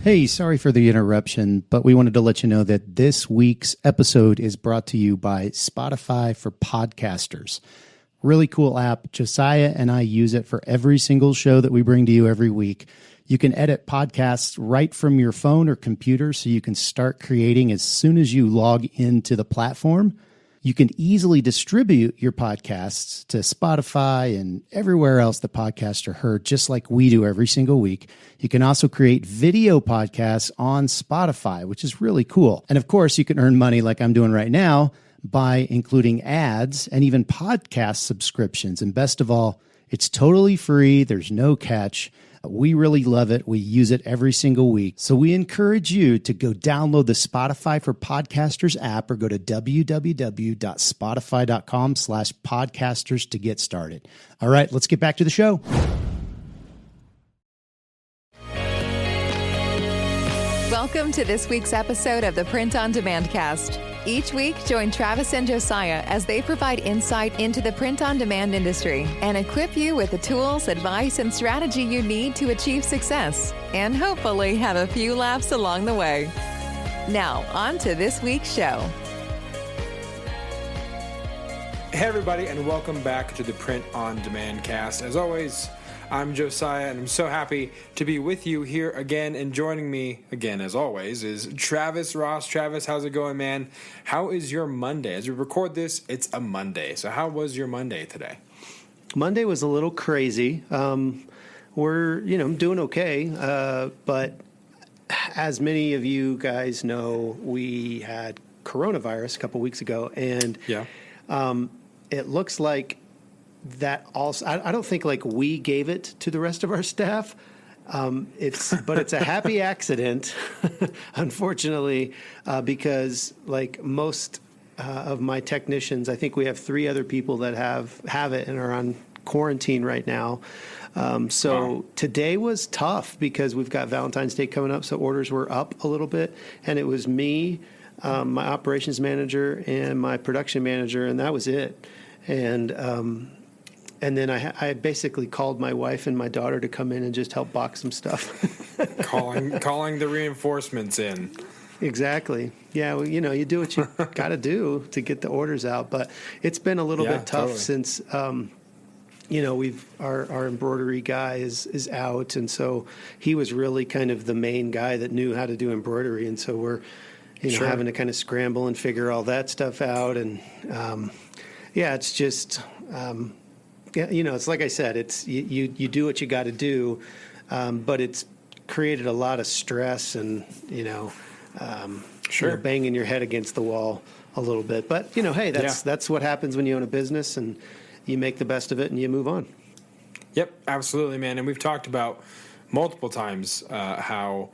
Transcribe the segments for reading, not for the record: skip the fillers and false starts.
Hey, sorry for the interruption, but we wanted to let you know that this week's episode is brought to you by Spotify for Podcasters. Really cool app. Josiah and I use it for every single show that we bring to you every week. You can edit podcasts right from your phone or computer, so you can start creating as soon as you log into the platform. You can easily distribute your podcasts to Spotify and everywhere else the podcasts are heard, just like we do every single week. You can also create video podcasts on Spotify, which is really cool. And of course, you can earn money like I'm doing right now by including ads and even podcast subscriptions. And best of all, it's totally free. There's no catch. We really love it. We use it every single week. So we encourage you to go download the Spotify for Podcasters app or go to www.spotify.com/podcasters to get started. All right, let's get back to the show. Welcome to this week's episode of the Print on Demand Cast. Each week, join Travis and Josiah as they provide insight into the print on demand industry and equip you with the tools, advice, and strategy you need to achieve success and hopefully have a few laughs along the way. Now, on to this week's show. Hey, everybody, and welcome back to the Print on Demand Cast. As always, I'm Josiah, and I'm so happy to be with you here again. And joining me again, as always, is Travis Ross. Travis, how's it going, man? How is your Monday? As we record this, it's a Monday. So how was your Monday today? Monday was a little crazy. We're, doing okay. But as many of you guys know, we had coronavirus a couple weeks ago, and it looks like that also, I don't think like we gave it to the rest of our staff. But it's a happy accident, unfortunately, because like most of my technicians, I think we have 3 other people that have it and are on quarantine right now. Today was tough because we've got Valentine's Day coming up, so orders were up a little bit, and it was me, my operations manager, and my production manager, and that was it. And then I basically called my wife and my daughter to come in and just help box some stuff. calling the reinforcements in. Exactly. Yeah, well, you do what you got to do to get the orders out. But it's been a little bit tough since, our embroidery guy is out. And so he was really kind of the main guy that knew how to do embroidery. And so we're, having to kind of scramble and figure all that stuff out. And, it's just... it's like I said, it's you do what you got to do, but it's created a lot of stress and, banging your head against the wall a little bit. But, hey, that's what happens when you own a business, and you make the best of it and you move on. Yep, absolutely, man. And we've talked about multiple times how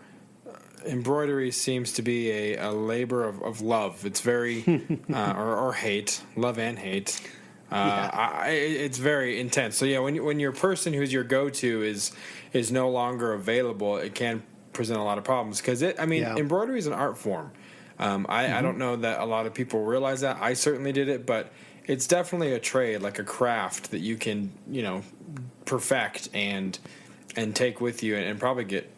embroidery seems to be a labor of love. It's very, or hate, love and hate. It's very intense. So when your person who's your go-to is no longer available, it can present a lot of problems because embroidery is an art form. I don't know that a lot of people realize that. I certainly did it, but it's definitely a trade, like a craft that you can perfect and take with you and probably get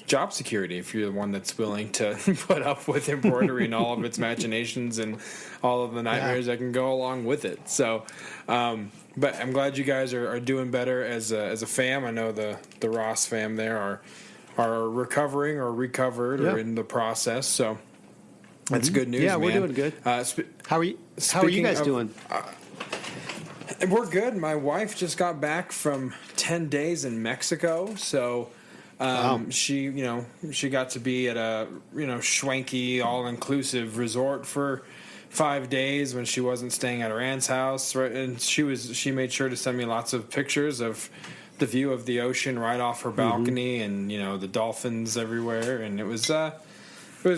job security if you're the one that's willing to put up with embroidery and all of its machinations and all of the nightmares that can go along with it. So, but I'm glad you guys are doing better as a fam. I know the Ross fam there are recovering or recovered or in the process. So that's good news. Yeah, we're doing good. How are you guys doing? We're good. My wife just got back from 10 days in Mexico, so. She got to be at a, schwanky, all-inclusive resort for 5 days when she wasn't staying at her aunt's house. Right? And she made sure to send me lots of pictures of the view of the ocean right off her balcony and, the dolphins everywhere. And it was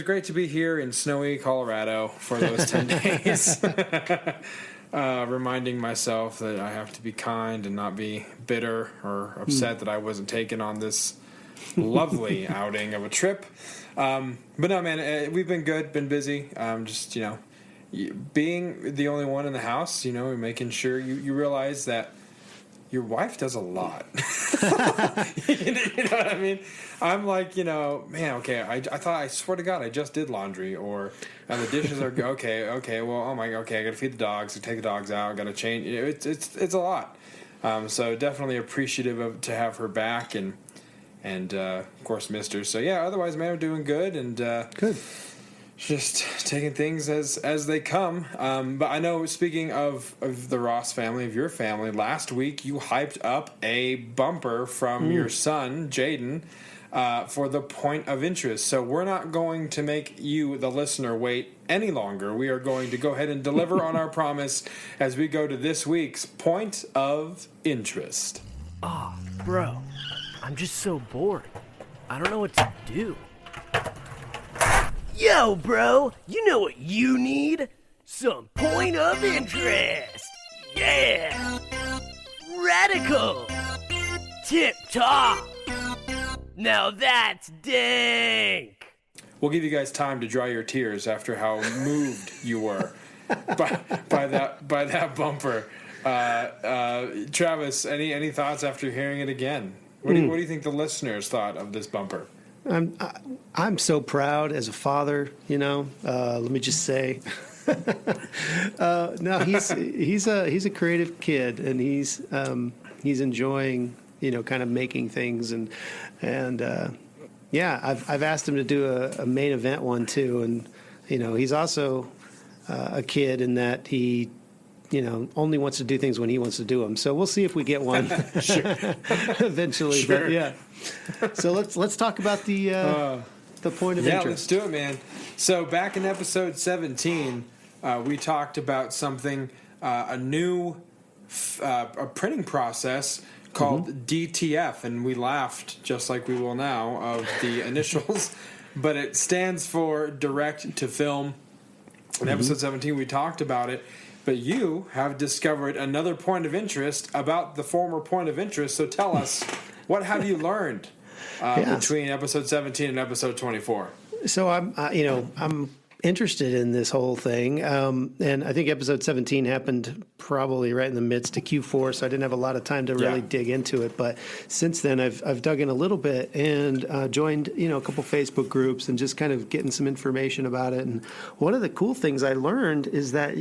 great to be here in snowy Colorado for those 10 days. Reminding myself that I have to be kind and not be bitter or upset that I wasn't taken on this lovely outing of a trip. But no, man, we've been good, been busy. Just, being the only one in the house, making sure you realize that, your wife does a lot. You know what I mean? I'm like, man, okay, I thought, I swear to God, I just did laundry, and the dishes are, okay, well, oh my, okay, I gotta feed the dogs, take the dogs out, I gotta change, it's a lot. So definitely appreciative to have her back, and of course, missed her. So yeah, otherwise, man, I'm doing good, and Good. just taking things as they come. But I know, speaking of the Ross family, of your family, last week you hyped up a bumper from your son, Jaden, for the point of interest. So we're not going to make you, the listener, wait any longer. We are going to go ahead and deliver on our promise as we go to this week's point of interest. Oh, bro, I'm just so bored. I don't know what to do. Yo, bro, you know what you need? Some point of interest. Yeah. Radical. Tip top. Now that's dank. We'll give you guys time to dry your tears after how moved you were by that bumper. Travis, any thoughts after hearing it again? What do you think the listeners thought of this bumper? I'm so proud as a father, let me just say. No, he's a creative kid, and he's enjoying, kind of making things, and yeah, I've asked him to do a main event one too, and he's also a kid in that he only wants to do things when he wants to do them. So we'll see if we get one eventually. Sure. But yeah. So let's talk about the point of interest. Yeah, let's do it, man. So back in episode 17, we talked about something, a new a printing process called DTF, and we laughed, just like we will now, of the initials, but it stands for direct to film. In episode 17, we talked about it. But you have discovered another point of interest about the former point of interest. So tell us, what have you learned between episode 17 and episode 24? So I'm interested in this whole thing, and I think episode 17 happened probably right in the midst of Q4, so I didn't have a lot of time to really dig into it. But since then, I've dug in a little bit and joined a couple Facebook groups and just kind of getting some information about it. And one of the cool things I learned is that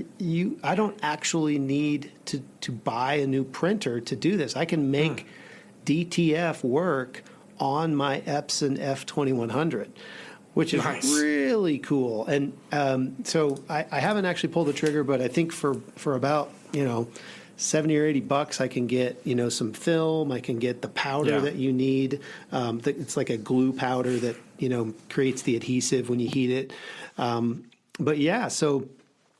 I don't actually need to buy a new printer to do this. I can make DTF work on my Epson F2100. Which is really cool. And so I haven't actually pulled the trigger, but I think for about, $70 or $80, I can get, some film. I can get the powder that you need. It's like a glue powder that, creates the adhesive when you heat it. But yeah, so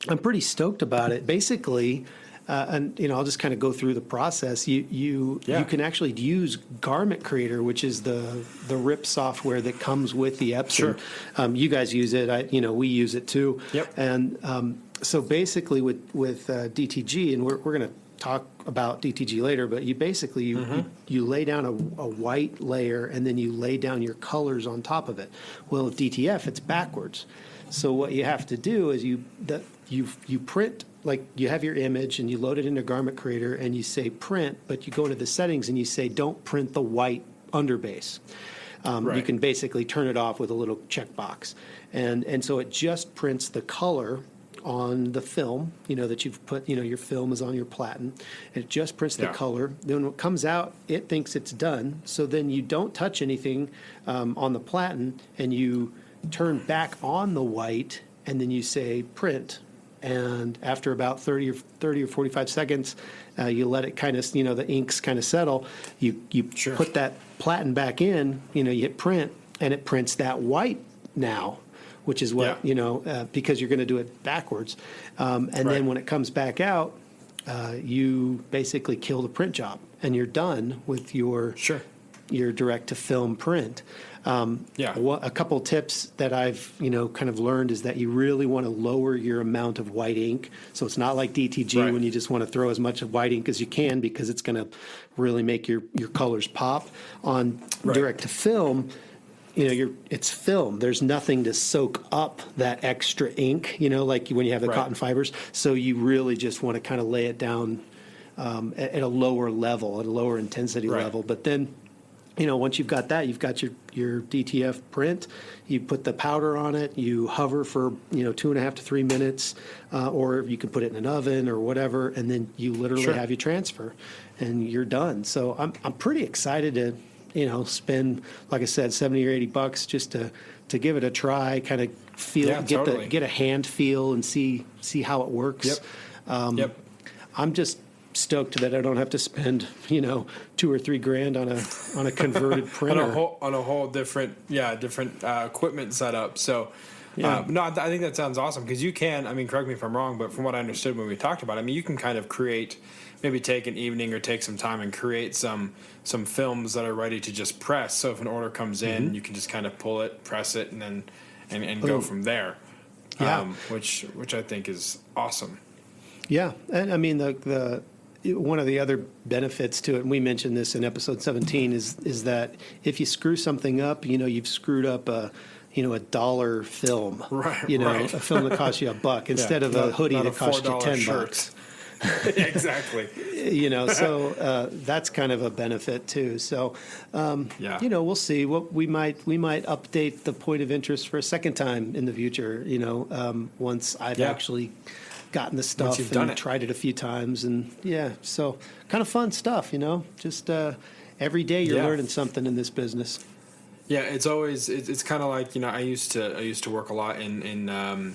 I'm pretty stoked about it. Basically, and I'll just kind of go through the process. You can actually use Garment Creator, which is the RIP software that comes with the Epson. Sure. You guys use it. We use it too. Yep. And so basically with DTG, and we're going to talk about DTG later, but you basically you lay down a white layer and then you lay down your colors on top of it. Well, with DTF, it's backwards. So what you have to do is you print. Like you have your image and you load it into Garment Creator and you say print, but you go into the settings and you say don't print the white underbase. You can basically turn it off with a little checkbox. And so it just prints the color on the film, that you've put, your film is on your platen. It just prints the color. Then when it comes out, it thinks it's done. So then you don't touch anything on the platen and you turn back on the white and then you say print. And after about 30 or 45 seconds, you let it kind of, the inks kind of settle. You put that platen back in, you hit print, and it prints that white now, which is what, because you're going to do it backwards. And then when it comes back out, you basically kill the print job, and you're done with your direct-to-film print. A couple tips that I've kind of learned is that you really want to lower your amount of white ink. So it's not like DTG when you just want to throw as much of white ink as you can because it's going to really make your colors pop. On direct to film, it's film. There's nothing to soak up that extra ink. Like when you have the cotton fibers. So you really just want to kind of lay it down at a lower level, at a lower intensity level. But then, once you've got that, you've got your DTF print, you put the powder on it, you hover for, 2.5 to 3 minutes, or you can put it in an oven or whatever, and then you literally have your transfer and you're done. So I'm pretty excited to, spend, like I said, $70 or $80 just to give it a try, kind of feel, get a hand feel and see how it works. I'm just stoked that I don't have to spend, $2,000 or $3,000 on a converted printer. on a whole different equipment setup. So, I think that sounds awesome because you can, correct me if I'm wrong, but from what I understood when we talked about it, you can kind of create, maybe take an evening or take some time and create some films that are ready to just press. So if an order comes in, you can just kind of pull it, press it, and then and go from there. Which I think is awesome. Yeah, and the one of the other benefits to it, and we mentioned this in episode 17, is that if you screw something up, you've screwed up a $1 film, a film that costs you $1 instead of a hoodie that costs you $10. Exactly. So that's kind of a benefit too. So, we'll see. What we might update the point of interest for a second time in the future. Once I've actually gotten the stuff and tried it a few times, and so kind of fun stuff. Just every day you're learning something in this business. Yeah, it's kind of like I used to work a lot in the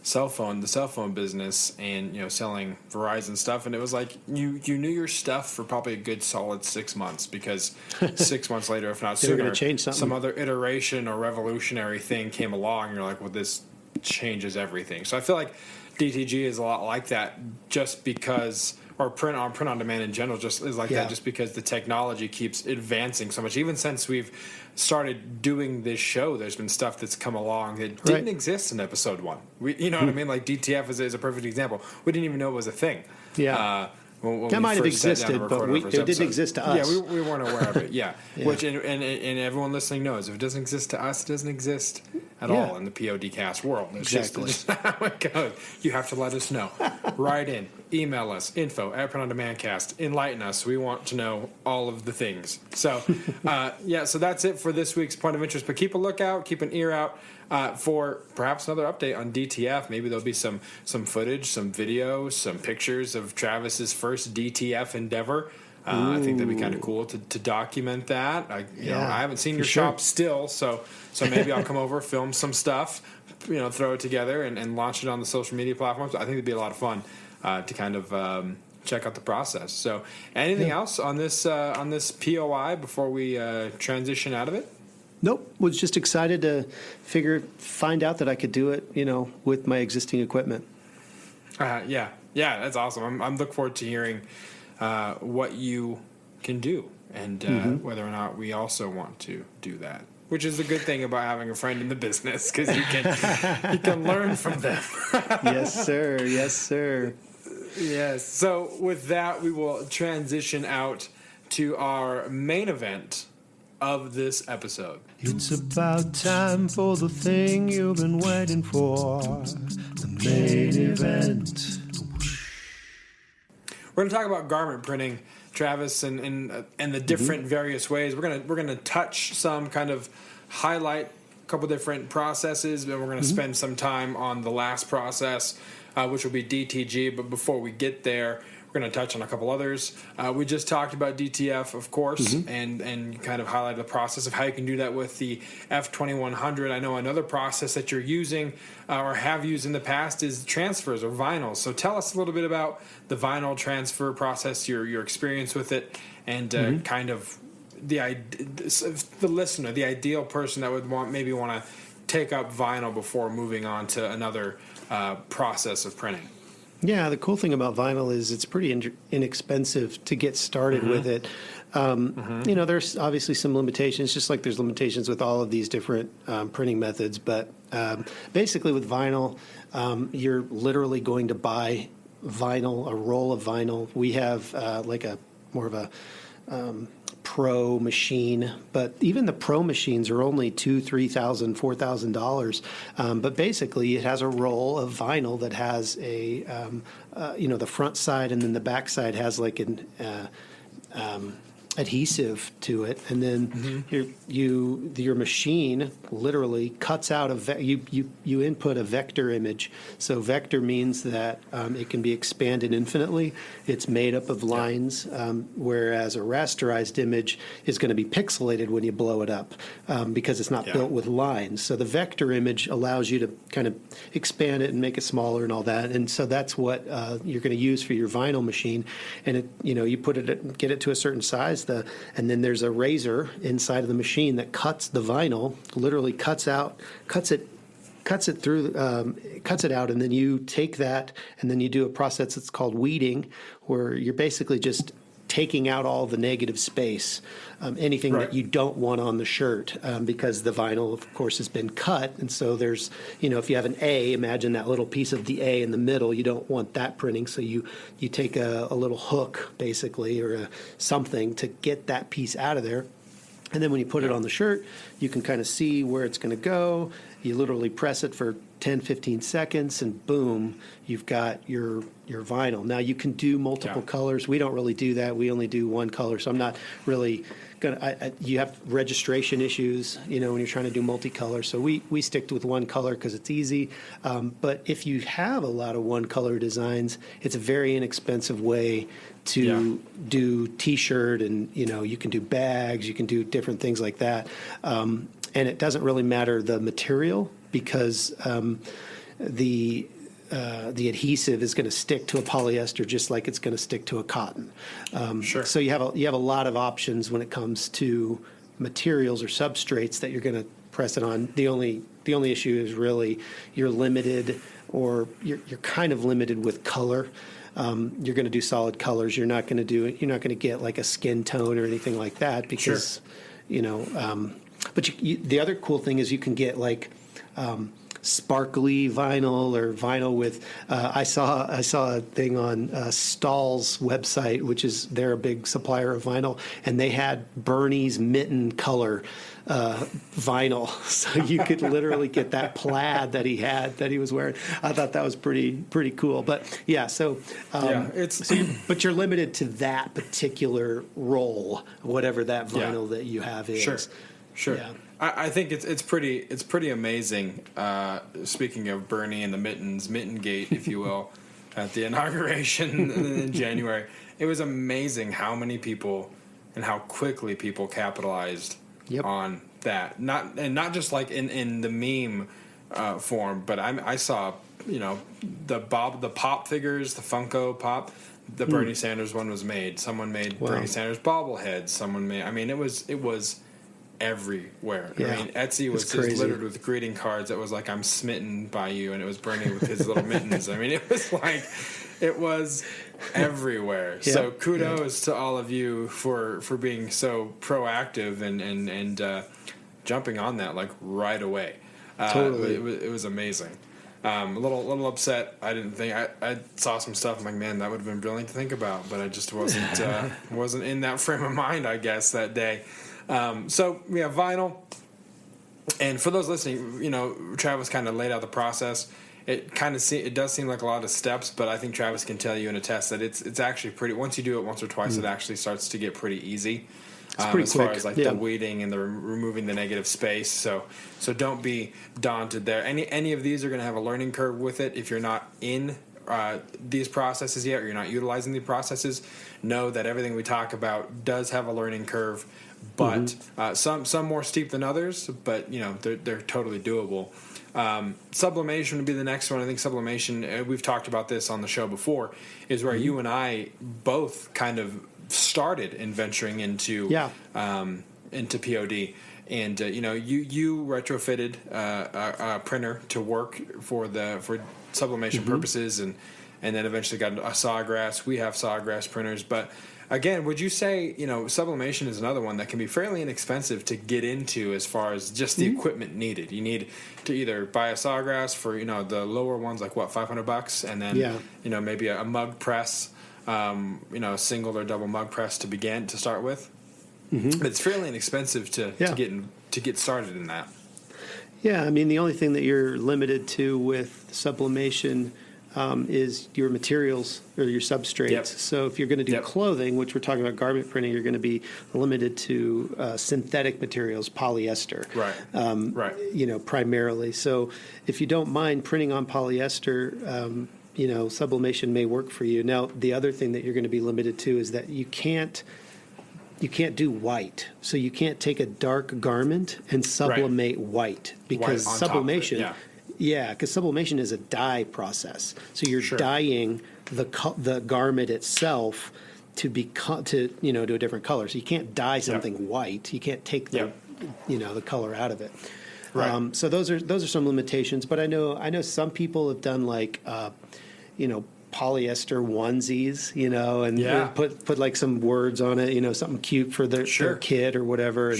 cell phone business, and selling Verizon stuff, and it was like you knew your stuff for probably a good solid 6 months, because 6 months later, if not sooner, change something. Some other iteration or revolutionary thing came along, and you're like, well, this changes everything. So I feel like DTG is a lot like that, just because, or print on demand in general just is like that, just because the technology keeps advancing so much. Even since we've started doing this show, there's been stuff that's come along that didn't exist in episode 1. What I mean? Like DTF is a perfect example. We didn't even know it was a thing. Yeah. When that might have existed, but it didn't exist to us. Yeah, we weren't aware of it. Yeah, which and everyone listening knows, if it doesn't exist to us, it doesn't exist at all in the P.O.D. cast world. It's just how it goes. You have to let us know. Write in, email us, info@printondemandcast. Enlighten us. We want to know all of the things. So, so that's it for this week's Point of Interest. But keep a lookout, keep an ear out for perhaps another update on DTF. Maybe there'll be some footage, some videos, some pictures of Travis's first DTF endeavor. I think that'd be kind of cool to document that. I haven't seen your shop still, so maybe I'll come over, film some stuff, throw it together and launch it on the social media platforms. I think it'd be a lot of fun to kind of check out the process. So, anything else on this POI before we transition out of it? Nope. Was just excited to find out that I could do it, with my existing equipment. Yeah, that's awesome. I'm looking forward to hearing what you can do, and whether or not we also want to do that. Which is the good thing about having a friend in the business, because you can learn from them. Yes, sir. Yes, sir. Yes. So with that, we will transition out to our main event of this episode. It's about time for the thing you've been waiting for, the main event. We're going to talk about garment printing, Travis, and the different various ways. We're gonna touch some, kind of highlight a couple different processes, and we're going to spend some time on the last process, which will be DTG. But before we get there, we're going to touch on a couple others. We just talked about DTF, of course, and kind of highlighted the process of how you can do that with the F2100. I know another process that you're using or have used in the past is transfers or vinyls. So tell us a little bit about the vinyl transfer process, your experience with it, and kind of the listener, the ideal person that would want to take up vinyl before moving on to another process of printing. Yeah, the cool thing about vinyl is it's pretty inexpensive to get started with it. There's obviously some limitations, just like there's limitations with all of these different printing methods. But basically with vinyl, you're literally going to buy vinyl, a roll of vinyl. We have like a more of a pro machine, but even the pro machines are only $2,000, $3,000, $4,000. But basically, it has a roll of vinyl that has a the front side, and then the back side has like an adhesive to it, and then your machine literally cuts out you input a vector image. So vector means that it can be expanded infinitely. It's made up of lines, whereas a rasterized image is going to be pixelated when you blow it up because it's not built with lines. So the vector image allows you to kind of expand it and make it smaller and all that. And so that's what you're going to use for your vinyl machine. And you put it, get it to a certain size. And then there's a razor inside of the machine that cuts the vinyl, literally cuts it out, and then you take that and then you do a process that's called weeding, where you're basically just taking out all the negative space, anything that you don't want on the shirt, because the vinyl, of course, has been cut. And so there's, if you have an A, imagine that little piece of the A in the middle. You don't want that printing. So you take a little hook, basically, or something to get that piece out of there. And then when you put it on the shirt, you can kind of see where it's going to go. You literally press it for 10, 15 seconds, and boom, you've got your vinyl. Now, you can do multiple colors. We don't really do that. We only do one color, so I'm not really going to – you have registration issues, when you're trying to do multicolor. So we stick with one color because it's easy. But if you have a lot of one-color designs, it's a very inexpensive way to do T-shirt, and you can do bags, you can do different things like that, and it doesn't really matter the material because the adhesive is going to stick to a polyester just like it's going to stick to a cotton. So you have a lot of options when it comes to materials or substrates that you're going to press it on. The only issue is really you're limited, or you're kind of limited with color. You're going to do solid colors. You're not going to get like a skin tone or anything like that because, but the other cool thing is you can get like sparkly vinyl or vinyl with. I saw a thing on Stahl's website, which is they're a big supplier of vinyl, and they had Bernie's mitten color vinyl, so you could literally get that plaid that he was wearing. I thought that was pretty cool. But but you're limited to that particular roll, whatever that vinyl that you have is. Sure. Yeah. I think it's pretty amazing. Speaking of Bernie and the Mitten Gate, if you will, at the inauguration in January, it was amazing how many people and how quickly people capitalized on that. Not just like in the meme form, but I saw the pop figures, the Funko Pop. The Bernie Sanders one was made. Someone made Bernie Sanders bobbleheads. Someone made. I mean, it was everywhere. I mean, Etsy was just littered with greeting cards that was like, "I'm smitten by you," and it was Bernie with his little mittens. I mean, it was everywhere. So kudos to all of you for being so proactive and jumping on that like right away. Totally, it was amazing. A little upset. I didn't think I saw some stuff. I'm like, man, that would have been brilliant to think about, but I just wasn't in that frame of mind, I guess, that day. So we have vinyl, and for those listening, Travis kind of laid out the process. It does seem like a lot of steps, but I think Travis can tell you and attest that it's actually pretty. Once you do it once or twice, it actually starts to get pretty easy. As far as like the weeding and the removing the negative space. So don't be daunted there. Any of these are going to have a learning curve with it. If you're not in these processes yet, or you're not utilizing the processes, know that everything we talk about does have a learning curve, but some more steep than others. But they're totally doable. Sublimation would be the next one. I think sublimation, we've talked about this on the show before, is where you and I both kind of started in venturing into P.O.D. And you retrofitted a printer to work for sublimation purposes, and then eventually got a Sawgrass. We have Sawgrass printers, but again, would you say sublimation is another one that can be fairly inexpensive to get into as far as just the equipment needed? You need to either buy a Sawgrass for the lower ones, like $500, and then maybe a mug press. A single or double mug press to start with? It's fairly inexpensive to get started in that. Yeah, I mean, the only thing that you're limited to with sublimation is your materials or your substrates. Yep. So if you're going to do clothing, which we're talking about garment printing, you're going to be limited to synthetic materials, polyester. Right. Primarily. So if you don't mind printing on polyester, sublimation may work for you. Now, the other thing that you're going to be limited to is that you can't do white. So you can't take a dark garment and sublimate white, because sublimation, because sublimation is a dye process. So you're dyeing the garment itself to a different color. So you can't dye something white. You can't take the color out of it. Right. So those are some limitations. But I know some people have done polyester onesies, and put like some words on it, something cute for their kid or whatever.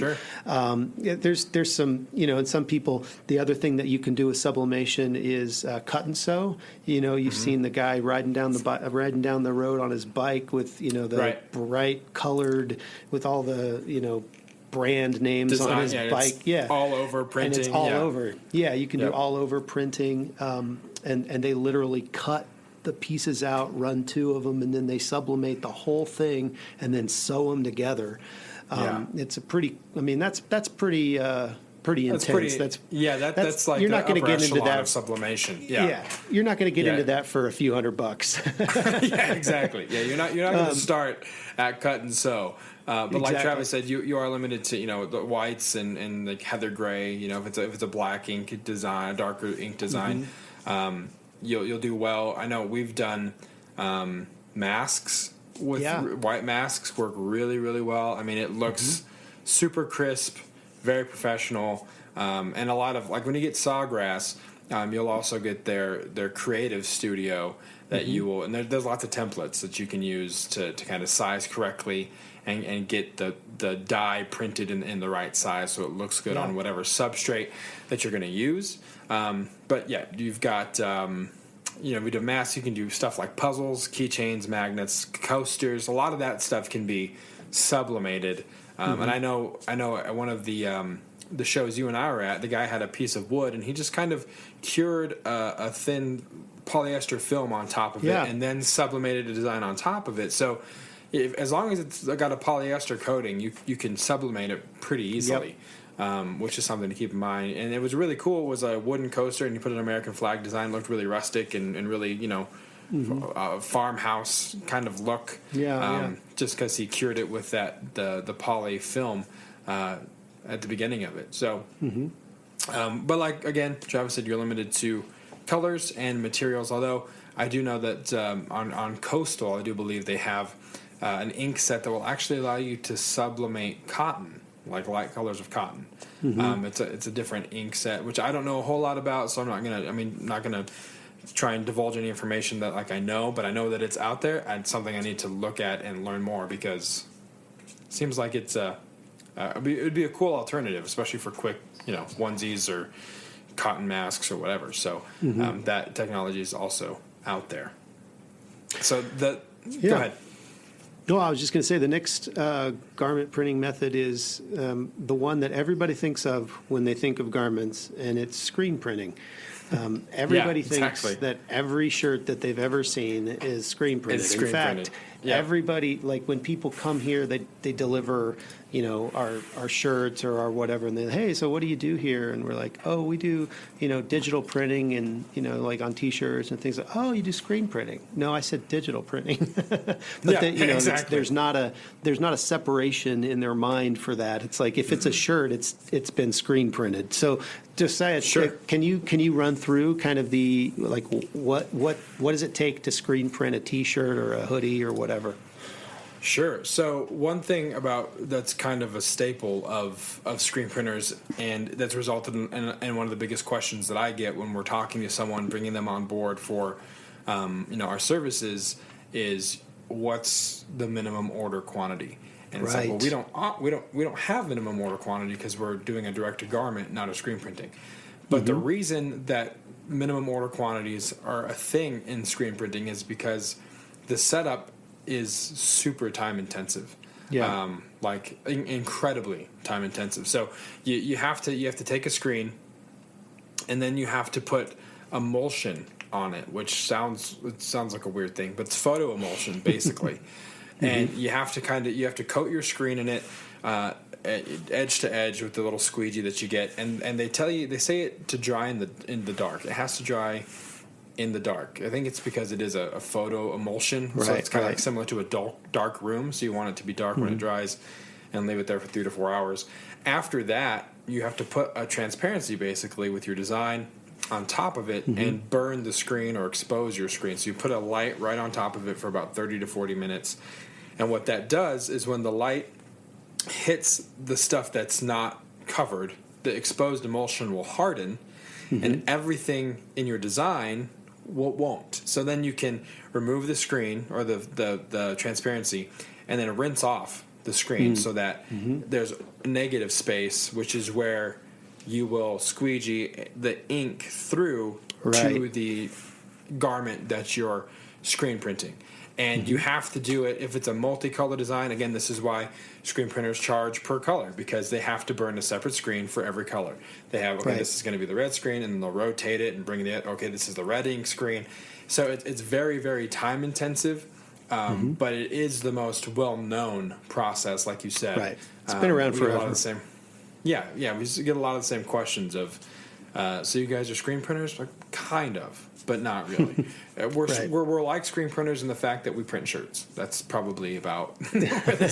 And, there's some, and some people, the other thing that you can do with sublimation is cut and sew. You've seen the guy riding down the road on his bike with, the bright colored with all the, brand names design, on his bike. All over printing. And it's all over. Yeah, you can do all over printing. And they literally cut the pieces out, run two of them, and then they sublimate the whole thing and then sew them together. It's a pretty. I mean, that's pretty intense. That's like you're not going to get into that of sublimation. You're not going to get into that for a few $100. Yeah, exactly. Yeah, you're not going to start at cut and sew. But like Travis said, you are limited to the whites and like heather gray. If it's a black ink design, a darker ink design. You'll do well. I know we've done masks with white masks work really, really well. I mean, it looks super crisp, very professional, and a lot of when you get Sawgrass, you'll also get their creative studio that you will, and there's lots of templates that you can use to kind of size correctly and get the dye printed in the right size so it looks good on whatever substrate that you're going to use. But you've got, we do masks. You can do stuff like puzzles, keychains, magnets, coasters. A lot of that stuff can be sublimated. And I know at one of the shows you and I were at, the guy had a piece of wood and he just kind of cured a thin polyester film on top of it and then sublimated a design on top of it. So as long as it's got a polyester coating, you can sublimate it pretty easily. Which is something to keep in mind. And it was really cool. It was a wooden coaster, and you put an American flag design. It looked really rustic and really, farmhouse kind of look. Just because he cured it with the poly film at the beginning of it. So, but again, Travis said, you're limited to colors and materials. Although I do know that on Coastal, I do believe they have an ink set that will actually allow you to sublimate cotton. Like light colors of cotton. It's a different ink set, which I don't know a whole lot about, so I'm not gonna try and divulge any information that I know, but I know that it's out there and something I need to look at and learn more, because it seems like it'd be a cool alternative, especially for quick onesies or cotton masks or whatever. So that technology is also out there. So go ahead. No, I was just going to say the next garment printing method is the one that everybody thinks of when they think of garments, and it's screen printing. Everybody thinks that every shirt that they've ever seen is screen printed. In fact, everybody, when people come here, they deliver, our shirts or our whatever, and they, hey, so what do you do here? And we're like, oh, we do, digital printing and, on T-shirts and things like, oh, you do screen printing. No, I said digital printing. But there's not a separation in their mind for that. It's like, if it's a shirt, it's been screen printed. So Josiah, can you run through kind of the, what does it take to screen print a T-shirt or a hoodie or whatever? Sure. So one thing that's kind of a staple of screen printers, and that's resulted in one of the biggest questions that I get when we're talking to someone, bringing them on board for our services, is what's the minimum order quantity? And it's like, well, we don't have minimum order quantity because we're doing a direct to garment, not a screen printing. But the reason that minimum order quantities are a thing in screen printing is because the setup is super time intensive. Yeah. Like incredibly time intensive. So you have to take a screen, and then you have to put emulsion on it, which sounds like a weird thing, but it's photo emulsion basically. And you have to coat your screen in it, edge to edge with the little squeegee that you get, and they say it to dry in the dark. It has to dry in the dark. I think it's because it is a photo emulsion, so it's kind of like similar to a dark room. So you want it to be dark when it dries, and leave it there for 3 to 4 hours. After that, you have to put a transparency basically with your design on top of it and burn the screen or expose your screen. So you put a light right on top of it for about 30 to 40 minutes. And what that does is when the light hits the stuff that's not covered, the exposed emulsion will harden, and everything in your design won't. So then you can remove the screen or the transparency and then rinse off the screen so that there's negative space, which is where you will squeegee the ink through to the garment that you're screen printing. And you have to do it if it's a multicolor design. Again, this is why screen printers charge per color, because they have to burn a separate screen for every color. They have, this is going to be the red screen, and then they'll rotate it and bring this is the red ink screen. So it's very, very time intensive, but it is the most well-known process, like you said. Right. It's been around forever. A lot of the same. Yeah, we just get a lot of the same questions of, so you guys are screen printers? Like, kind of, but not really. We're like screen printers in the fact that we print shirts. That's probably about where the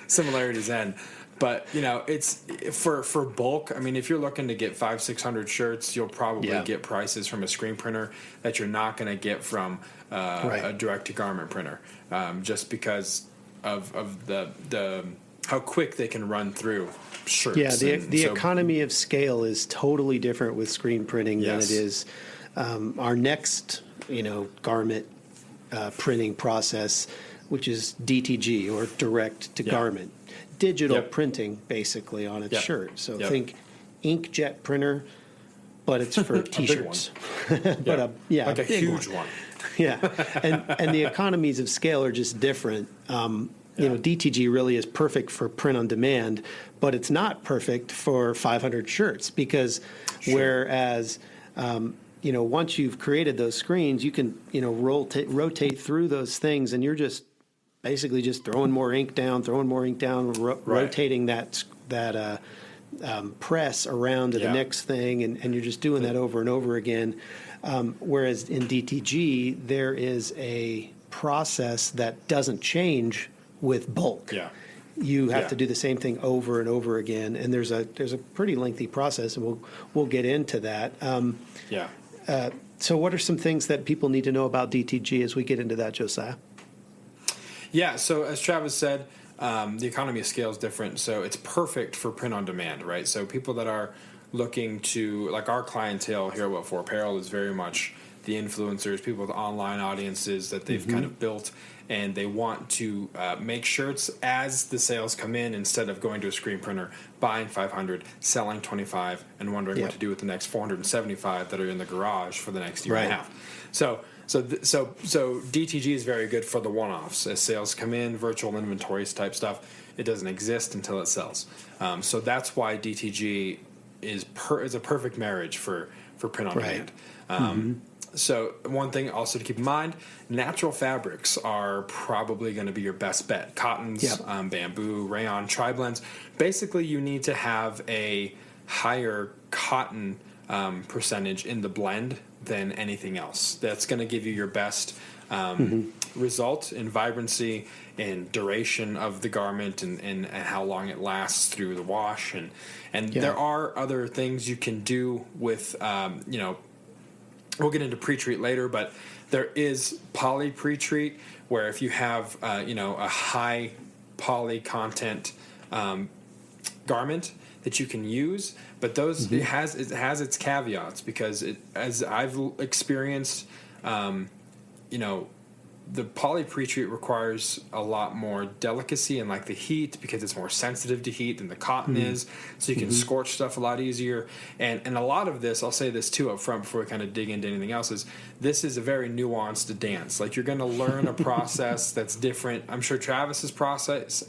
similarities end. But it's for bulk. I mean, if you're looking to get 500-600 shirts, you'll probably get prices from a screen printer that you're not going to get from a direct-to-garment printer, just because of the how quick they can run through shirts. Yeah, the economy of scale is totally different with screen printing than it is our next, garment printing process, which is DTG, or direct to garment, digital printing basically on its shirt. So think inkjet printer, but it's for T-shirts. But like a huge one. Yeah, and the economies of scale are just different. DTG really is perfect for print on demand, but it's not perfect for 500 shirts, because whereas once you've created those screens, you can rotate through those things, and you're just basically just throwing more ink down, rotating that press around to the next thing, and you're just doing that over and over again. Whereas in DTG, there is a process that doesn't change with bulk. Yeah. You have to do the same thing over and over again, and there's a pretty lengthy process, and we'll get into that. So what are some things that people need to know about DTG as we get into that, Josiah? Yeah, so as Travis said, the economy of scale is different, so it's perfect for print on demand, right? So people that are looking to, like our clientele here at What For Apparel is very much the influencers, people with online audiences that they've kind of built, and they want to make shirts as the sales come in, instead of going to a screen printer, buying 500, selling 25, and wondering what to do with the next 475 that are in the garage for the next year and a half. So DTG is very good for the one-offs. As sales come in, virtual inventories type stuff, it doesn't exist until it sells. So that's why DTG is a perfect marriage for print on demand. So one thing also to keep in mind, natural fabrics are probably going to be your best bet. Cottons, bamboo, rayon, tri-blends. Basically, you need to have a higher cotton percentage in the blend than anything else. That's going to give you your best result in vibrancy and duration of the garment, and how long it lasts through the wash. And there are other things you can do with, we'll get into pre-treat later, but there is poly pre-treat, where if you have a high poly content garment that you can use, but those it has its caveats, because as I've experienced, the poly pre-treat requires a lot more delicacy and like the heat, because it's more sensitive to heat than the cotton is, so you can scorch stuff a lot easier. And a lot of this, I'll say this too up front before we kind of dig into anything else, is this is a very nuanced dance. Like, you're going to learn a process that's different. I'm sure Travis's process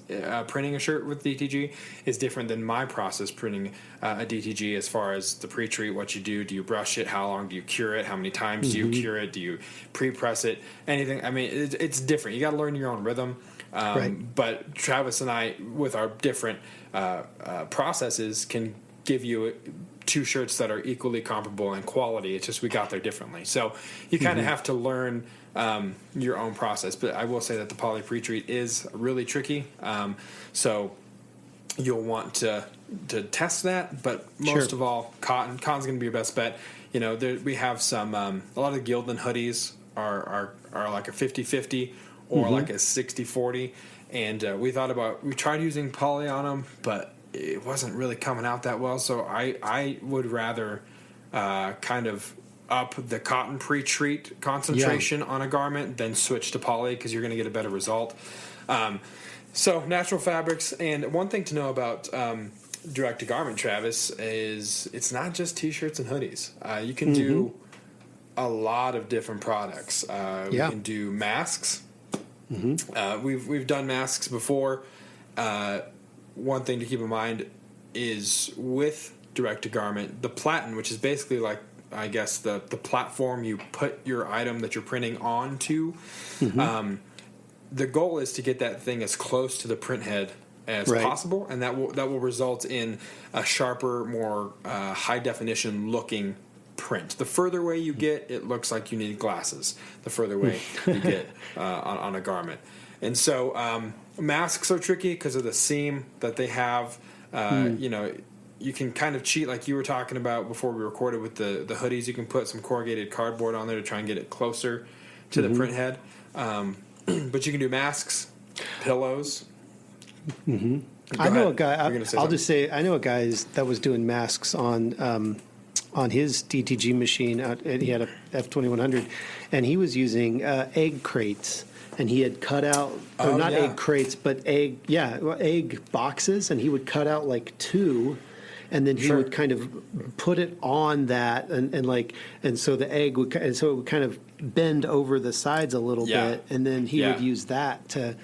printing a shirt with DTG is different than my process printing a DTG, as far as the pre-treat, what you do you brush it, how long do you cure it, how many times do you cure it, do you pre-press it, anything. I mean, it's different. You got to learn your own rhythm. But Travis and I, with our different processes, can give you two shirts that are equally comparable in quality. It's just we got there differently. So you kind of have to learn your own process. But I will say that the poly pre-treat is really tricky. So you'll want to test that. But most of all, cotton's going to be your best bet. You know, we have some a lot of the Gildan hoodies are like a 50-50 or like a 60-40. And we tried using poly on them, but it wasn't really coming out that well. So I would rather kind of up the cotton pre-treat concentration on a garment than switch to poly, because you're going to get a better result. So natural fabrics. And one thing to know about direct-to-garment, Travis, is it's not just T-shirts and hoodies. You can do a lot of different products. We can do masks. We've done masks before. One thing to keep in mind is with direct-to-garment, the platen, which is basically like, I guess, the platform you put your item that you're printing onto. The goal is to get that thing as close to the print head as possible, and that will result in a sharper, more high-definition looking print. The further away you get, it looks like you need glasses. The further away you get on a garment. And so masks are tricky because of the seam that they have. You know, you can kind of cheat, like you were talking about before we recorded with the hoodies. You can put some corrugated cardboard on there to try and get it closer to the print head. But you can do masks, pillows. I know a guy. I'll just say I know a guy that was doing masks on his DTG machine. He had a F2100, and he was using egg crates. And he had cut out, egg crates, but egg boxes, and he would cut out like two, and then he would kind of put it on that, and so the egg would, and so it would kind of bend over the sides a little bit, and then he would use that to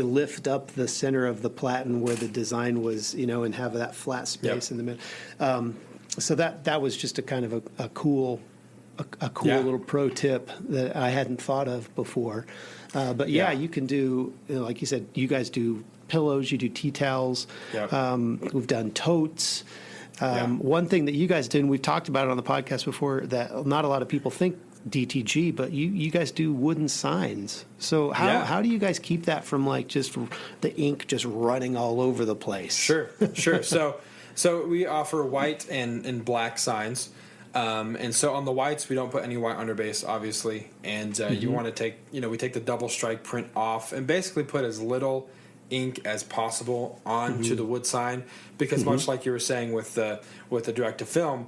lift up the center of the platen where the design was, and have that flat space in the middle. So that was just a kind of a cool little pro tip that I hadn't thought of before. But you can do, like you said, you guys do pillows, you do tea towels. We've done totes. One thing that you guys did, and we've talked about it on the podcast before, that not a lot of people think DTG, but you guys do wooden signs. So how do you guys keep that from like just the ink just running all over the place? Sure. So we offer white and black signs. And so on the whites, we don't put any white underbase, obviously. And you want to take, we take the double strike print off and basically put as little ink as possible onto the wood sign, because much like you were saying with the direct to film,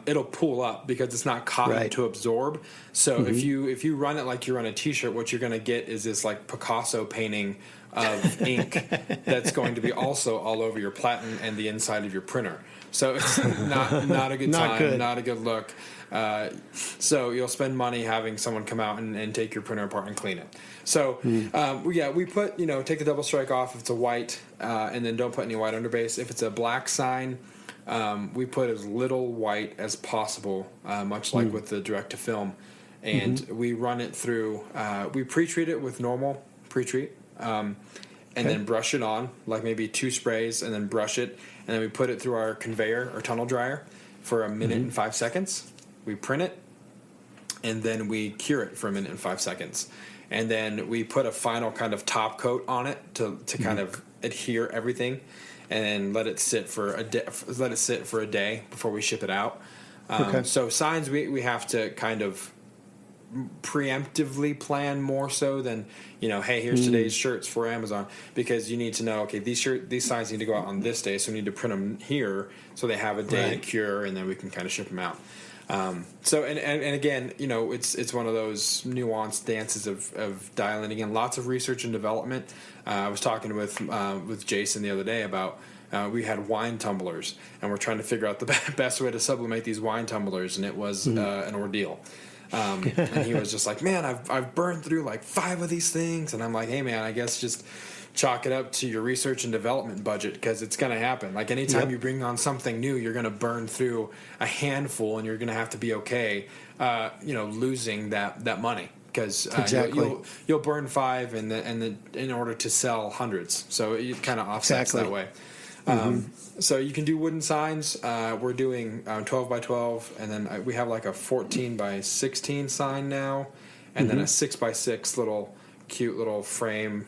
it'll pull up because it's not cotton to absorb. So if you run it like you run a T-shirt, what you're going to get is this like Picasso painting of ink that's going to be also all over your platen and the inside of your printer. So it's not a good time, not a good look. So you'll spend money having someone come out and take your printer apart and clean it. So we put, take the double strike off if it's a white, and then don't put any white underbase. If it's a black sign, we put as little white as possible, much like with the direct to film, and we run it through. We pre-treat it with normal pre-treat, and then brush it on, like maybe 2 sprays, and then brush it. And then we put it through our conveyor or tunnel dryer for a minute and 5 seconds. We print it, and then we cure it for a minute and 5 seconds. And then we put a final kind of top coat on it to kind of adhere everything, and then let it sit for a day before we ship it out. So signs we have to kind of preemptively plan more so than hey, here's today's shirts for Amazon, because you need to know, okay, these signs need to go out on this day, so we need to print them here so they have a day to cure, and then we can kind of ship them out. So and again, you know, it's one of those nuanced dances of dialing again. Lots of research and development. I was talking with Jason the other day about we had wine tumblers, and we're trying to figure out the best way to sublimate these wine tumblers, and it was an ordeal. And he was just like, man, I've burned through like 5 of these things, and I'm like, hey man, I guess just chalk it up to your research and development budget, because it's going to happen. Like anytime you bring on something new, you're going to burn through a handful, and you're going to have to be okay, losing that money, because Exactly. you'll burn 5 and in order to sell hundreds. So it kind of offsets that way. So you can do wooden signs. We're doing 12 by 12, and then we have like a 14 by 16 sign now, and then a 6 by 6 cute little frame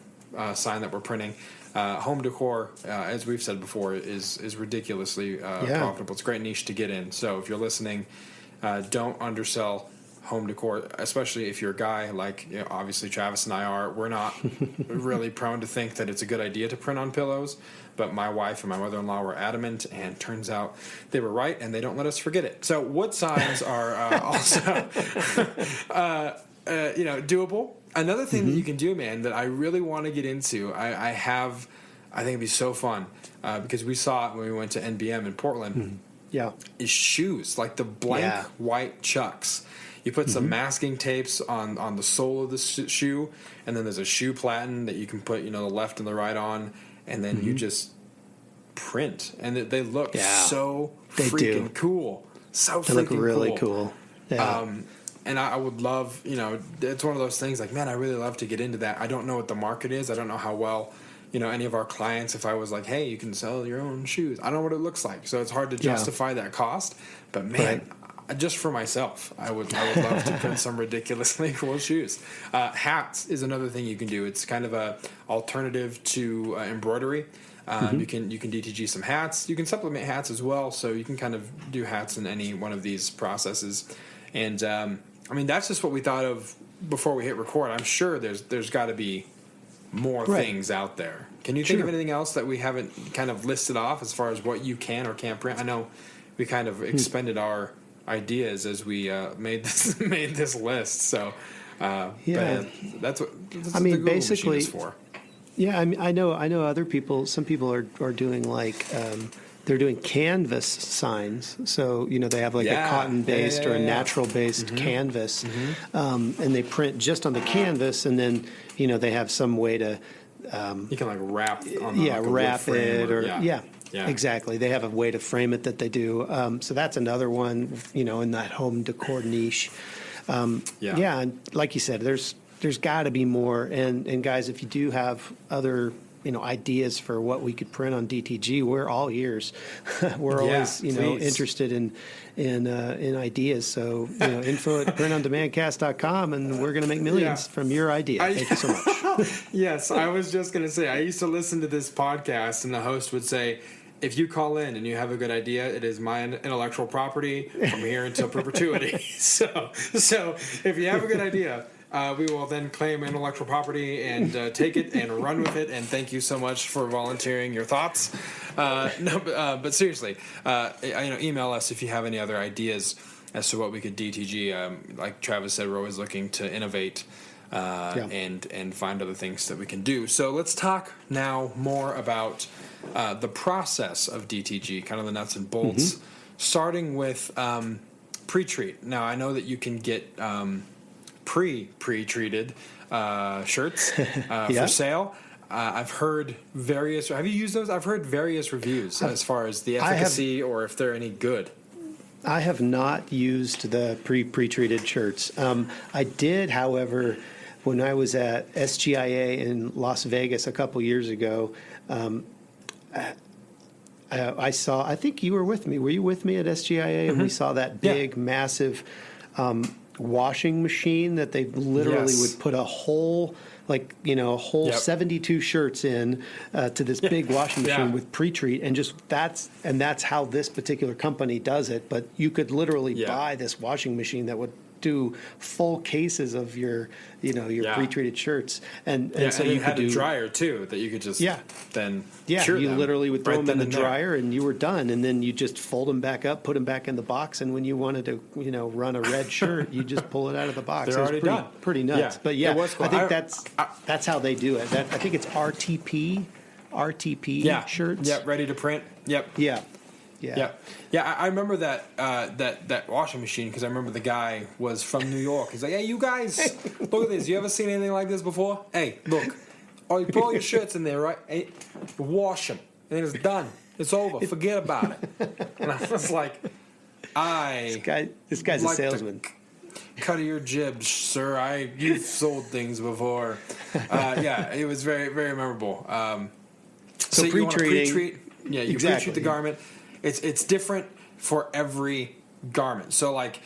sign that we're printing. Home decor, as we've said before, is ridiculously profitable. It's a great niche to get in. So if you're listening, don't undersell home decor, especially if you're a guy like, you know, obviously Travis and I are. We're not really prone to think that it's a good idea to print on pillows, but my wife and my mother-in-law were adamant, and turns out they were right, and they don't let us forget it. So wood signs are also doable. Another thing that you can do, man, that I really want to get into, I think it'd be so fun, because we saw it when we went to NBM in Portland, is shoes, like the blank white Chucks. You put some masking tapes on the sole of the shoe, and then there's a shoe platen that you can put, the left and the right on, and then you just print, and they look so freaking cool. So they freaking look really cool. Yeah. And I would love, it's one of those things like, man, I really love to get into that. I don't know what the market is. I don't know how well, any of our clients, if I was like, hey, you can sell your own shoes, I don't know what it looks like. So it's hard to justify that cost. But man, just for myself, I would love to print some ridiculously cool shoes. Hats is another thing you can do. It's kind of a alternative to embroidery. You can DTG some hats. You can supplement hats as well. So you can kind of do hats in any one of these processes. And that's just what we thought of before we hit record. I'm sure there's got to be more things out there. Can you think of anything else that we haven't kind of listed off as far as what you can or can't print? I know we kind of expended our ideas as we made this list. So that's what the Google basically machine is for. Yeah, I know other people. Some people are doing like they're doing canvas signs. So they have like a cotton based or a natural based canvas, and they print just on the canvas, and then they have some way to you can like wrap on wrap it or exactly. They have a way to frame it that they do. So that's another one in that home decor niche. And like you said, there's got to be more. And guys, if you do have other ideas for what we could print on DTG, we're all ears. We're always interested in ideas. So info at printondemandcast.com, and we're going to make millions from your idea. Thank you so much. Yes, I was just going to say, I used to listen to this podcast, and the host would say, if you call in and you have a good idea, it is my intellectual property from here until perpetuity. So if you have a good idea, we will then claim intellectual property and take it and run with it. And thank you so much for volunteering your thoughts. But seriously, email us if you have any other ideas as to what we could DTG. Like Travis said, we're always looking to innovate and find other things that we can do. So let's talk now more about the process of DTG, kind of the nuts and bolts, starting with pre-treat. Now, I know that you can get pre-treated shirts for sale. I've heard various. Have you used those? I've heard various reviews as far as the efficacy or if they're any good. I have not used the pre-treated shirts. I did, however, when I was at SGIA in Las Vegas a couple years ago. I saw. I think you were with me. Were you with me at SGIA? And we saw that big, massive washing machine that they literally would put a whole 72 shirts in to this big washing machine with pre-treat, and that's how this particular company does it. But you could literally buy this washing machine that would do full cases of your pre-treated shirts, and so and you had could a do dryer too that you could just then you them literally would throw right them in then the and there. dryer and you were done, and then you just fold them back up, put them back in the box, and when you wanted to run a red shirt, you just pull it out of the box. They're It was already pretty, done. pretty nuts. Yeah, But it was cool. I think that's how they do it. I think it's RTP shirts. Yeah, ready to print. Yep. Yeah. I remember that washing machine because I remember the guy was from New York. He's like, "Hey, you guys, look at this. You ever seen anything like this before? Hey, look. Oh, you put all your shirts in there, right? Hey, wash them, and it's done. It's over. Forget about it." And I was like, This guy's like a salesman. Cut of your jibs, sir. You've sold things before. It was very, very memorable. So you want to pre-treat. Yeah, you pre-treat the garment. It's different for every garment. So like,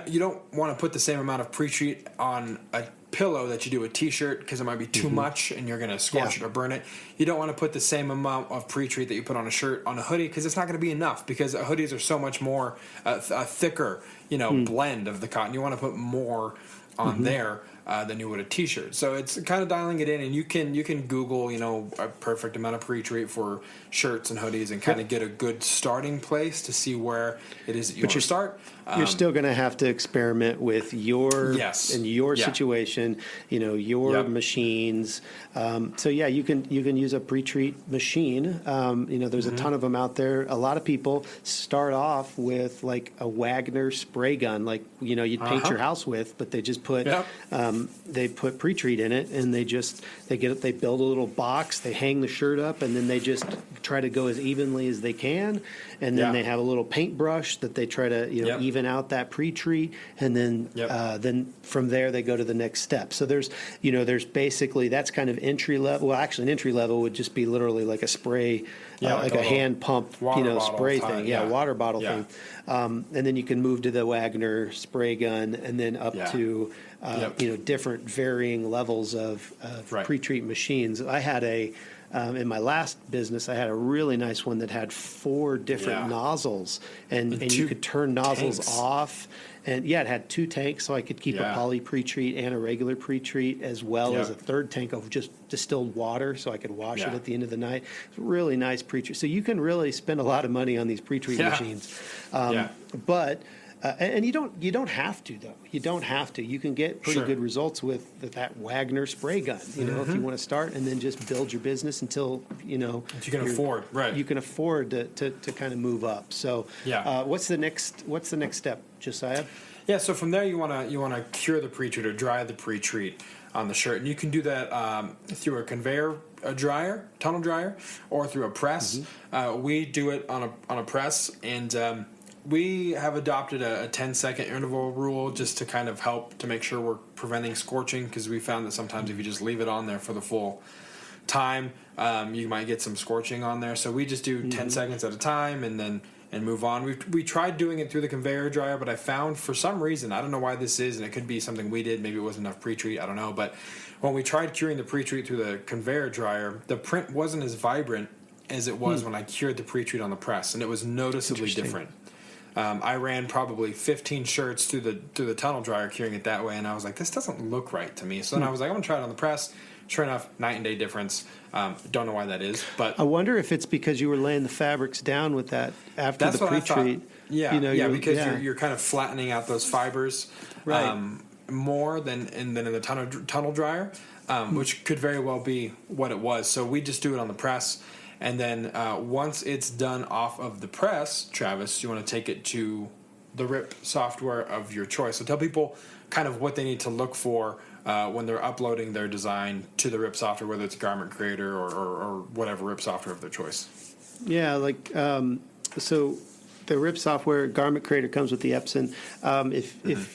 you don't want to put the same amount of pre-treat on a pillow that you do a t-shirt because it might be too much and you're going to scorch it or burn it. You don't want to put the same amount of pre-treat that you put on a shirt on a hoodie because it's not going to be enough because hoodies are so much more a thicker blend of the cotton. You want to put more on there than you would a t-shirt. So it's kind of dialing it in, and you can Google a perfect amount of pre-treat for shirts and hoodies and kind of get a good starting place to see where it is that you want to start. You're still going to have to experiment with your situation, your machines. You can use a pre-treat machine. There's a ton of them out there. A lot of people start off with like a Wagner spray gun, like you'd paint your house with, but they just put they put pre-treat in it, and they build a little box, they hang the shirt up, and then they just try to go as evenly as they can, and then they have a little paintbrush that they try to even out that pre-treat, and then from there they go to the next step. So there's basically, that's kind of entry level. Well, actually, an entry level would just be literally like a spray, like a hand pump, spray thing, water bottle thing, and then you can move to the Wagner spray gun, and then up to different varying levels of pre-treat machines. I had in my last business, I had a really nice one that had 4 different nozzles, and you could turn nozzles off. And it had 2 tanks, so I could keep a poly pre-treat and a regular pre-treat, as well as a third tank of just distilled water, so I could wash it at the end of the night. It's a really nice pre-treat. So you can really spend a lot of money on these pre-treat machines. But and you don't have to, though. You don't have to. You can get pretty good results with that Wagner spray gun. If you want to start, and then just build your business until you can afford. Right. You can afford to kind of move up. So what's the next step, Josiah? Yeah. So from there, you want to cure the pre-treat or dry the pre-treat on the shirt, and you can do that through a conveyor, a dryer, tunnel dryer, or through a press. We do it on a press, and we have adopted a 10-second interval rule just to kind of help to make sure we're preventing scorching, because we found that sometimes if you just leave it on there for the full time, you might get some scorching on there. So we just do 10 seconds at a time and move on. We tried doing it through the conveyor dryer, but I found for some reason, I don't know why this is, and it could be something we did, maybe it wasn't enough pre-treat, I don't know, but when we tried curing the pre-treat through the conveyor dryer, the print wasn't as vibrant as it was when I cured the pre-treat on the press, and it was noticeably different. I ran probably 15 shirts through the tunnel dryer, curing it that way, and I was like, this doesn't look right to me. So then I was like, I'm going to try it on the press. Sure enough, night and day difference. Don't know why that is, but I wonder if it's because you were laying the fabrics down with that after the pre-treat. Because you're kind of flattening out those fibers more than in the tunnel dryer, which could very well be what it was. So we just do it on the press. And then once it's done off of the press, Travis, you want to take it to the RIP software of your choice. So tell people kind of what they need to look for when they're uploading their design to the RIP software, whether it's Garment Creator or whatever RIP software of their choice. Yeah, so the RIP software, Garment Creator, comes with the Epson.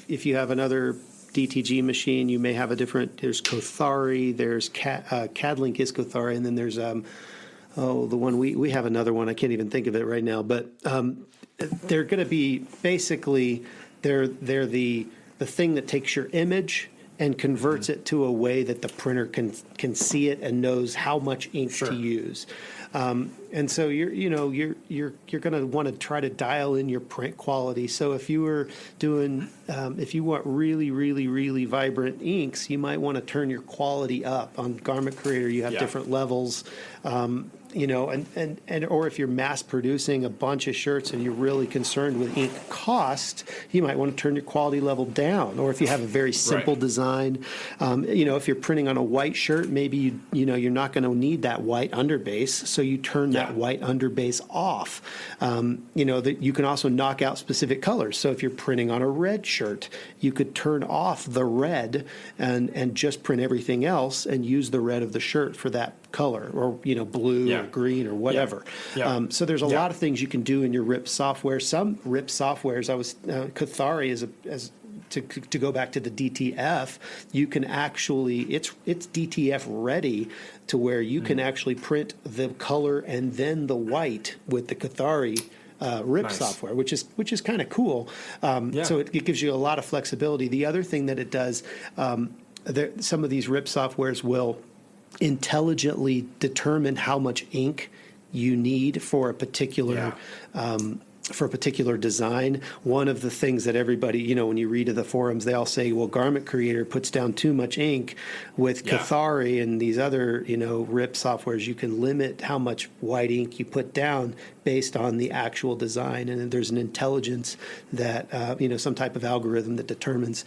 If you have another DTG machine, you may have a different. There's Kothari, there's CADLink is Kothari, and then there's the one we have another one. I can't even think of it right now. But they're going to be basically they're the thing that takes your image and converts it to a way that the printer can see it and knows how much ink to use. And so you're going to want to try to dial in your print quality. So if you were doing, if you want really, really, really vibrant inks, you might want to turn your quality up. On Garment Creator, you have different levels. Or if you're mass producing a bunch of shirts and you're really concerned with ink cost, you might want to turn your quality level down. Or if you have a very simple design, if you're printing on a white shirt, maybe you're not going to need that white underbase, so you turn that white underbase off. That you can also knock out specific colors. So if you're printing on a red shirt, you could turn off the red and just print everything else and use the red of the shirt for that color, or blue or green or whatever. So there's a lot of things you can do in your RIP software. Some RIP softwares, Cathari to go back to the DTF, you can actually, it's DTF ready to where you can actually print the color and then the white with the Cathari RIP software, which is kind of cool. So it gives you a lot of flexibility. The other thing that it does, some of these RIP softwares will intelligently determine how much ink you need for a particular design. One of the things that everybody, when you read of the forums, they all say, well, Garment Creator puts down too much ink. With Cathari and these other, RIP softwares, you can limit how much white ink you put down based on the actual design. And then there's an intelligence that, some type of algorithm that determines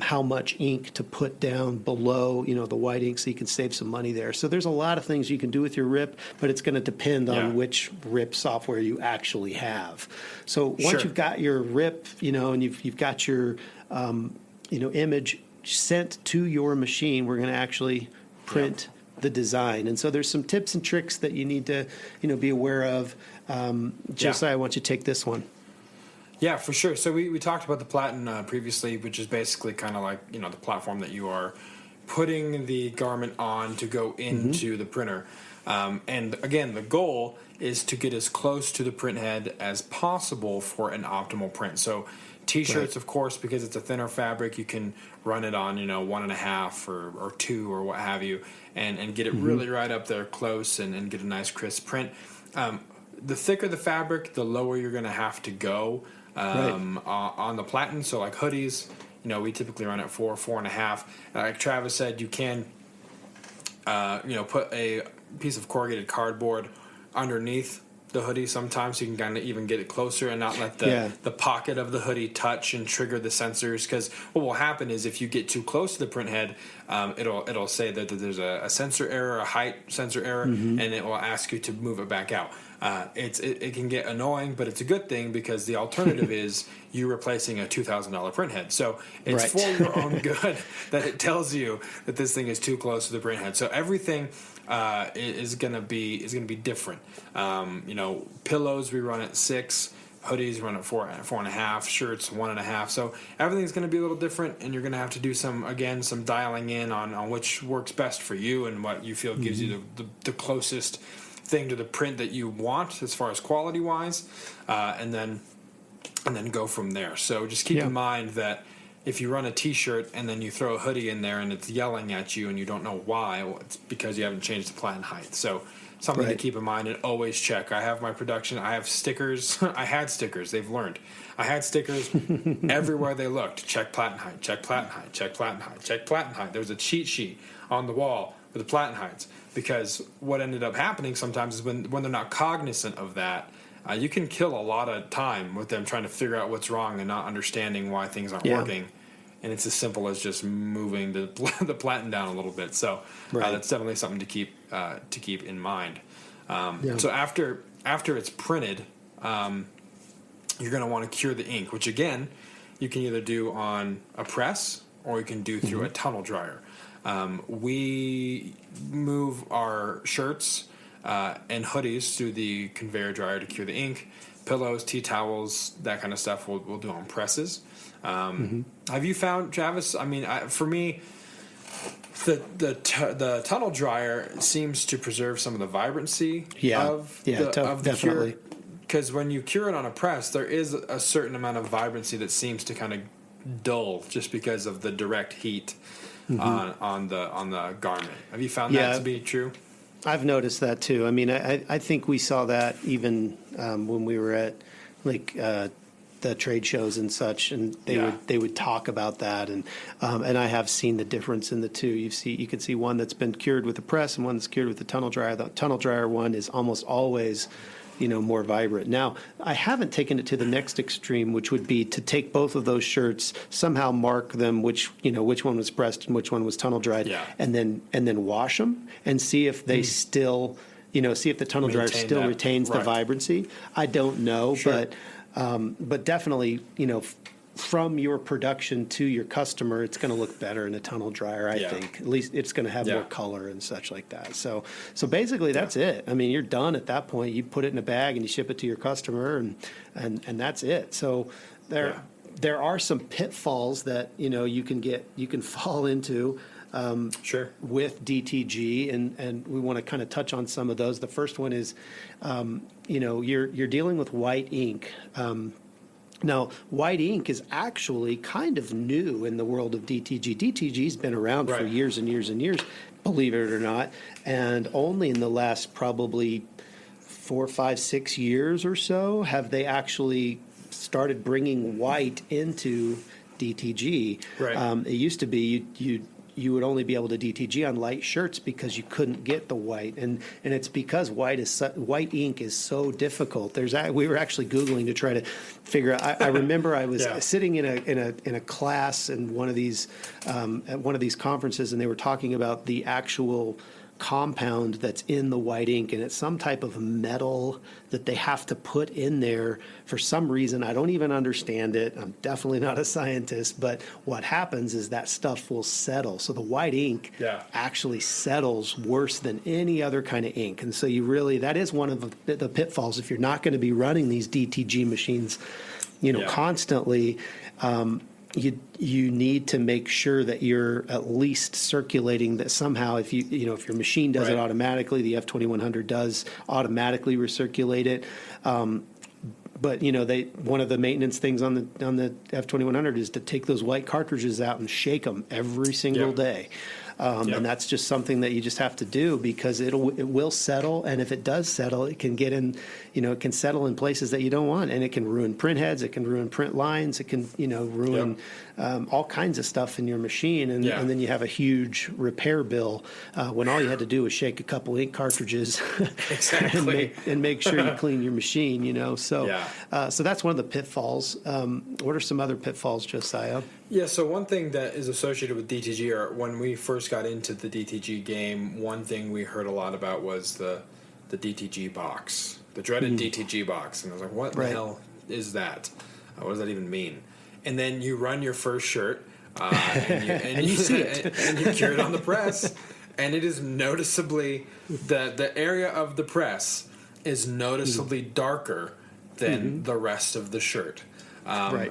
how much ink to put down below, the white ink, so you can save some money there. So there's a lot of things you can do with your RIP, but it's going to depend on which RIP software you actually have. So once you've got your RIP, and you've got your, image sent to your machine, we're going to actually print the design. And so there's some tips and tricks that you need to, be aware of. Josiah, why don't you take this one? Yeah, for sure. So we talked about the Platen previously, which is basically kind of like, the platform that you are putting the garment on to go into the printer. And again, the goal is to get as close to the print head as possible for an optimal print. So T-shirts, of course, because it's a thinner fabric, you can run it on, 1.5 or 2 or what have you, and get it really right up there close and get a nice crisp print. The thicker the fabric, the lower you're going to have to go on the Platen. So like hoodies, we typically run at 4.5. Like Travis said, you can, put a piece of corrugated cardboard underneath the hoodie sometimes, so you can kind of even get it closer and not let the pocket of the hoodie touch and trigger the sensors. Because what will happen is if you get too close to the print head, it'll say that there's a sensor error, a height sensor error, and it will ask you to move it back out. It can get annoying, but it's a good thing because the alternative is you replacing a $2,000 print head. So it's for your own good that it tells you that this thing is too close to the print head. So everything is going to be different. Pillows we run at 6, hoodies run at 4.5, shirts 1.5. So everything's going to be a little different, and you're going to have to do some dialing in on which works best for you and what you feel gives you the closest thing to the print that you want as far as quality wise, and then go from there. So just keep in mind that if you run a T-shirt and then you throw a hoodie in there and it's yelling at you and you don't know why, well, it's because you haven't changed the Platen height. So something to keep in mind and always check. I have my production. I have stickers. I had stickers. They've learned. I had stickers everywhere they looked. Check Platen height. Check Platen height. Check Platen height. Check Platen height. There was a cheat sheet on the wall with the Platen heights, because what ended up happening sometimes is when they're not cognizant of that, you can kill a lot of time with them trying to figure out what's wrong and not understanding why things aren't working. And it's as simple as just moving the Platen down a little bit. So that's definitely something to keep in mind. So after it's printed, you're going to want to cure the ink, which again you can either do on a press or you can do through a tunnel dryer. We move our shirts and hoodies through the conveyor dryer to cure the ink. Pillows, tea towels, that kind of stuff we'll do on presses. Have you found, Travis? I mean, for me, the tunnel dryer seems to preserve some of the vibrancy of the definitely. cure. Because when you cure it on a press, there is a certain amount of vibrancy that seems to kind of dull just because of the direct heat on the garment. Have you found that to be true? I've noticed that too. I mean, I think we saw that even when we were at like the trade shows and such, and they would talk about that, and I have seen the difference in the two. You can see one that's been cured with the press and one that's cured with the tunnel dryer. The tunnel dryer one is almost always, more vibrant. Now, I haven't taken it to the next extreme, which would be to take both of those shirts, somehow mark them, which one was pressed and which one was tunnel dried, and then wash them and see if they still, see if the tunnel dryer still retains the vibrancy. I don't know, but definitely, from your production to your customer, it's going to look better in a tunnel dryer, I think. At least it's going to have more color and such like that. So basically that's it. I mean, you're done at that point. You put it in a bag and you ship it to your customer, and that's it. So there are some pitfalls that, you can fall into with DTG, and we want to kind of touch on some of those. The first one is, you're dealing with white ink. Now, white ink is actually kind of new in the world of DTG. DTG's been around for years and years and years, believe it or not, and only in the last probably 4, 5, 6 years or so have they actually started bringing white into DTG. It used to be you would only be able to DTG on light shirts because you couldn't get the white, and it's because white ink is so difficult. We were actually Googling to try to figure out. I remember I was sitting in a class in one of these at one of these conferences, and they were talking about the actual compound that's in the white ink, and it's some type of metal that they have to put in there for some reason. I don't even understand it. I'm definitely not a scientist, but what happens is that stuff will settle. So the white ink actually settles worse than any other kind of ink. And so that is one of the pitfalls. If you're not going to be running these DTG machines, constantly, you need to make sure that you're at least circulating that somehow. If if your machine does it automatically, the F2100 does automatically recirculate it. But one of the maintenance things on the F2100 is to take those white cartridges out and shake them every single day. And that's just something that you just have to do, because it will settle, and if it does settle, it can get in, it can settle in places that you don't want, and it can ruin print heads, it can ruin print lines, it can ruin all kinds of stuff in your machine, and then you have a huge repair bill when all you had to do was shake a couple ink cartridges and make sure you clean your machine. So that's one of the pitfalls. What are some other pitfalls, Josiah? Yeah, so one thing that is associated with DTG, or when we first got into the DTG game, one thing we heard a lot about was the DTG box, the dreaded DTG box. And I was like, what the hell is that? What does that even mean? And then you run your first shirt, and you see it. And you cure it on the press, and it is noticeably, the area of the press is noticeably darker than the rest of the shirt.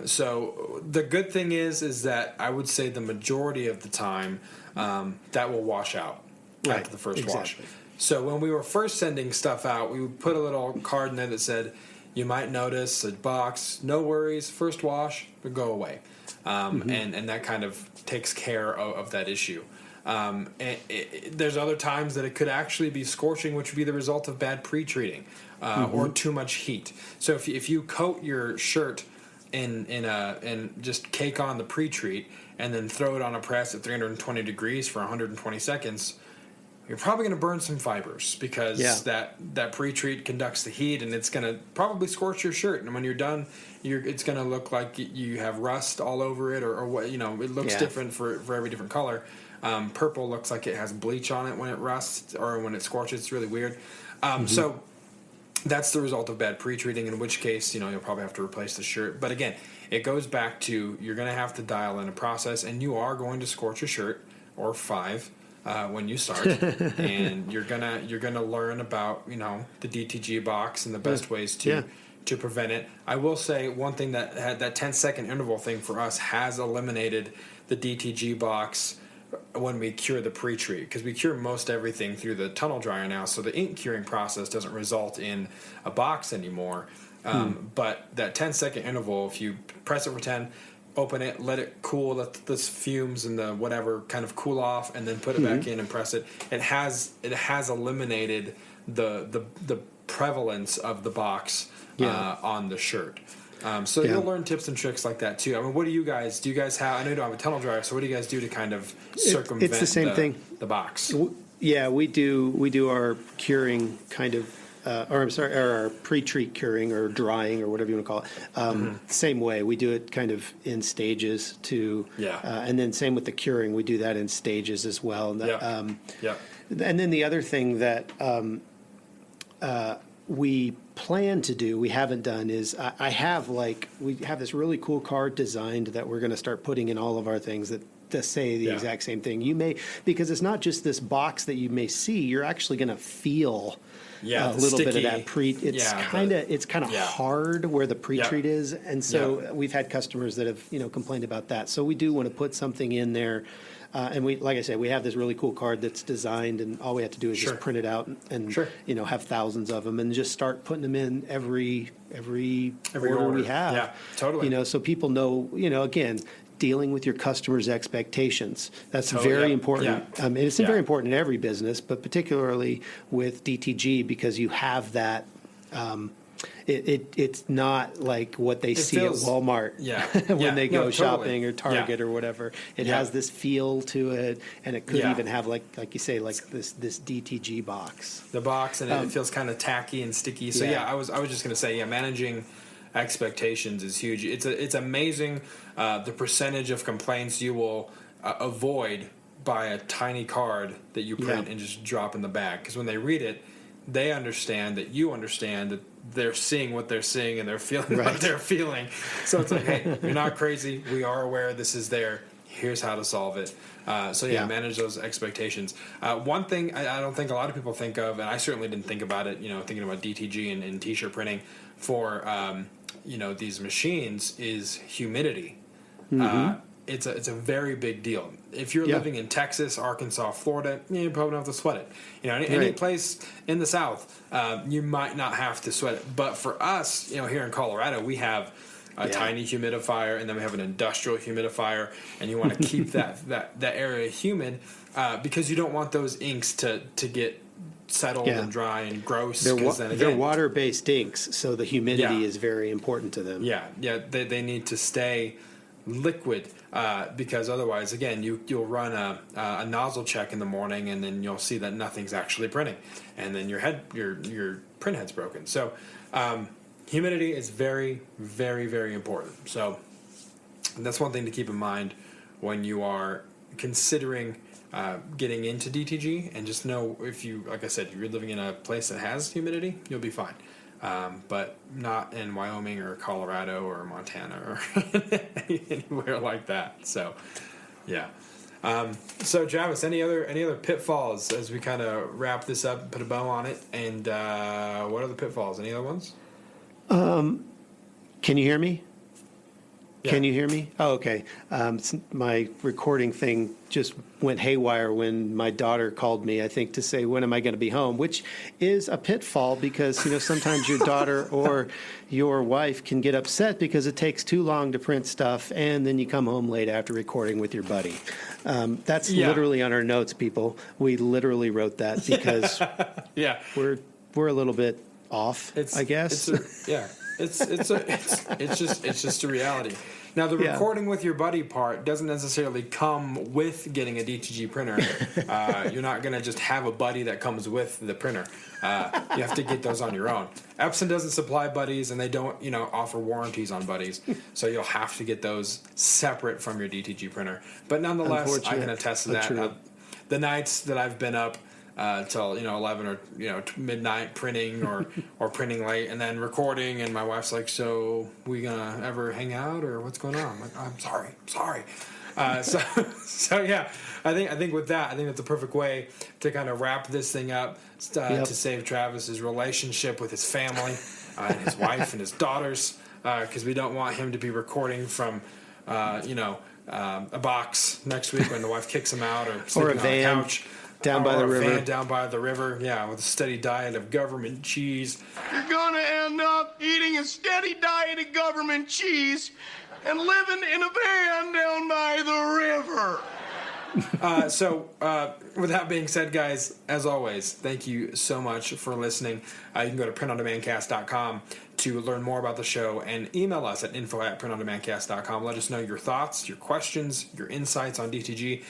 So the good thing is that I would say the majority of the time that will wash out after the first wash. So when we were first sending stuff out, we would put a little card in there that said, you might notice a box, no worries, first wash, it'll go away. And that kind of takes care of that issue. There's other times that it could actually be scorching, which would be the result of bad pre-treating or too much heat. So if you coat your shirt and just cake on the pre-treat and then throw it on a press at 320 degrees for 120 seconds, you're probably going to burn some fibers, because that pre-treat conducts the heat, and it's going to probably scorch your shirt. And when you're done, it's going to look like you have rust all over it, or what, it looks different for every different color. Purple looks like it has bleach on it when it rusts or when it scorches. It's really weird. So that's the result of bad pre-treating, in which case, you'll probably have to replace the shirt. But again, it goes back to, you're going to have to dial in a process, and you are going to scorch a shirt or 5 when you start, and you're gonna learn about the DTG box and the best ways to prevent it. I will say one thing that had that 10-second interval thing for us has eliminated the DTG box when we cure the pre-treat, because we cure most everything through the tunnel dryer now, so the ink curing process doesn't result in a box anymore. But that 10-second interval, if you press it for 10, open it, let it cool, let the fumes and the whatever kind of cool off, and then put it back in and press it. It has eliminated the prevalence of the box on the shirt. So you'll learn tips and tricks like that too. I mean, what do you guys have? I know you don't have a tunnel dryer, so what do you guys do to kind of circumvent it's the same thing. The box? Yeah, we do our curing kind of, or our pre-treat curing or drying or whatever you want to call it. Same way, we do it kind of in stages and then same with the curing, we do that in stages as well. And and then the other thing that we plan to do, we haven't done, is we have this really cool card designed that we're going to start putting in all of our things that to say the exact same thing. You may, because it's not just this box that you may see, you're actually going to feel a little bit of that it's kind of hard where the pre-treat is. And so we've had customers that have, complained about that. So we do want to put something in there. And we, like I said, we have this really cool card that's designed, and all we have to do is just print it out and have thousands of them, and just start putting them in every order we have. Yeah, totally. So people know, again, dealing with your customers' expectations. That's very important. And it's very important in every business, but particularly with DTG, because you have that. It's not like what they see at Walmart when they go shopping or Target or whatever. It has this feel to it, and it could even have like you say, like this DTG box. The box, and it feels kind of tacky and sticky. So I was just going to say, managing expectations is huge. It's amazing the percentage of complaints you will avoid by a tiny card that you print and just drop in the bag, because when they read it, they understand that you understand that they're seeing what they're seeing and they're feeling what they're feeling. So it's like, hey, you're not crazy. We are aware this is there. Here's how to solve it. Manage those expectations. One thing I don't think a lot of people think of, and I certainly didn't think about it, thinking about DTG and T-shirt printing for, these machines, is humidity. It's a very big deal. If you're living in Texas, Arkansas, Florida, you probably don't have to sweat it. Any place in the South, you might not have to sweat it. But for us, here in Colorado, we have a tiny humidifier, and then we have an industrial humidifier, and you want to keep that area humid because you don't want those inks to get settled and dry and gross. They're water-based inks, so the humidity is very important to them. They need to stay liquid because otherwise, again, you'll run a nozzle check in the morning, and then you'll see that nothing's actually printing, and then your print head's broken. So humidity is very, very, very important. So that's one thing to keep in mind when you are considering getting into DTG, and just know, if you, like I said, if you're living in a place that has humidity, you'll be fine. But not in Wyoming or Colorado or Montana or anywhere like that. So, so Travis, any other pitfalls as we kind of wrap this up and put a bow on it? And what are the pitfalls? Any other ones? Can you hear me? Yeah. Can you hear me? Oh, okay. My recording thing just went haywire when my daughter called me, I think, to say, when am I going to be home? Which is a pitfall, because, sometimes your daughter or your wife can get upset because it takes too long to print stuff, and then you come home late after recording with your buddy. That's literally on our notes, people. We literally wrote that because we're a little bit off, I guess. It's just a reality. Now, the recording with your buddy part doesn't necessarily come with getting a DTG printer. You're not going to just have a buddy that comes with the printer. You have to get those on your own. Epson doesn't supply buddies, and they don't, offer warranties on buddies. So you'll have to get those separate from your DTG printer. But nonetheless, I can attest to that. The nights that I've been up till 11 or midnight printing or printing late and then recording, and my wife's like, so we gonna ever hang out or what's going on? I'm like, I'm sorry. So yeah, I think with that, I think that's a perfect way to kind of wrap this thing up to save Travis's relationship with his family and his wife and his daughters, because we don't want him to be recording from a box next week when the wife kicks him out, or sleeping on the couch. Down by the river. Van down by the river, yeah, with a steady diet of government cheese. You're gonna end up eating a steady diet of government cheese and living in a van down by the river. With that being said, guys, as always, thank you so much for listening. You can go to printondemandcast.com to learn more about the show and email us at info@printondemandcast.com. Let us know your thoughts, your questions, your insights on DTG.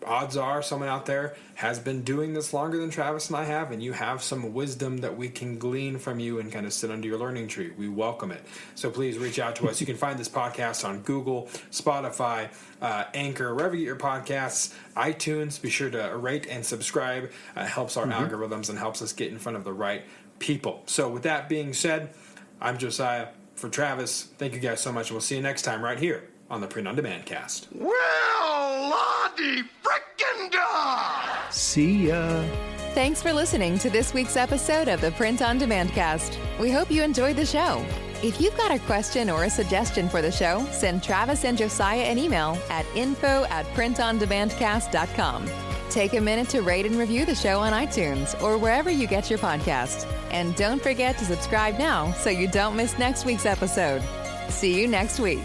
Odds are someone out there has been doing this longer than Travis and I have, and you have some wisdom that we can glean from you and kind of sit under your learning tree. We welcome it. So please reach out to us. You can find this podcast on Google, Spotify, Anchor, wherever you get your podcasts, iTunes. Be sure to rate and subscribe. Helps our algorithms and helps us get in front of the right people. So with that being said, I'm Josiah. For Travis, thank you guys so much, and we'll see you next time right here on the Print on Demand Cast. Well, la-di frickin' da! See ya. Thanks for listening to this week's episode of the Print on Demand Cast. We hope you enjoyed the show. If you've got a question or a suggestion for the show, send Travis and Josiah an email at info@printondemandcast.com. Take a minute to rate and review the show on iTunes or wherever you get your podcast. And don't forget to subscribe now so you don't miss next week's episode. See you next week.